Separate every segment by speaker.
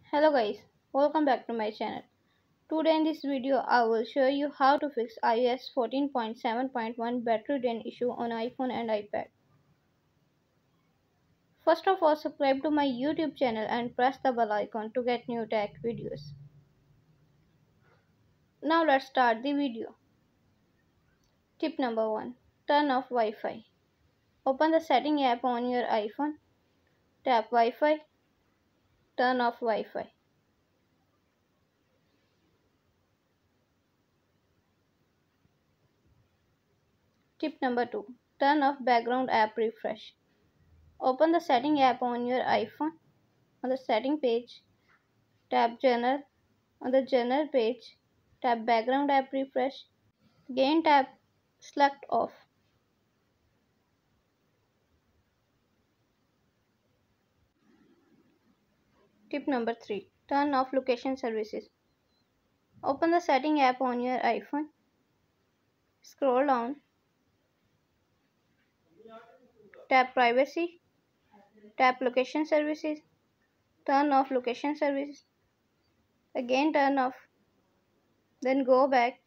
Speaker 1: Hello guys, welcome back to my channel. Today in this video I will show you how to fix iOS 14.7.1 battery drain issue on iPhone and iPad. First of all, subscribe to my YouTube channel and press the bell icon to get new tech videos. Now let's start the video. Tip number 1. Turn off Wi-Fi. Open the setting app on your iPhone. Tap Wi-Fi. Turn off Wi-Fi. Tip number 2. Turn off background app refresh. Open the setting app on your iPhone. On the setting page, tap General. On the General page, tap Background App Refresh. Again tap Select Off. Tip number 3. Turn off location services. Open the setting app on your iPhone. Scroll down. Tap Privacy. Tap Location Services. Turn off location services. Again turn off. Then go back.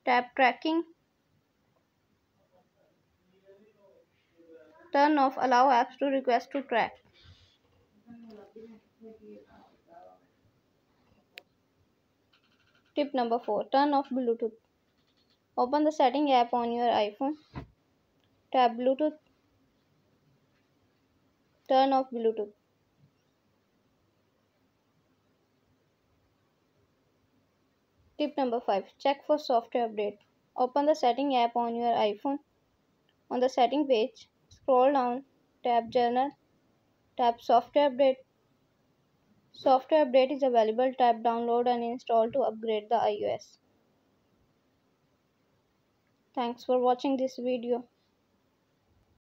Speaker 1: Tap Tracking. Turn off Allow apps to request to track. Tip number 4. Turn off Bluetooth. Open the setting app on your iPhone. Tap Bluetooth. Turn off Bluetooth. Tip number 5. Check for software update. Open the setting app on your iPhone. On the setting page, scroll down, tap Journal, tap Software Update. Software update is available. Tap Download and install to upgrade the iOS. Thanks for watching this video.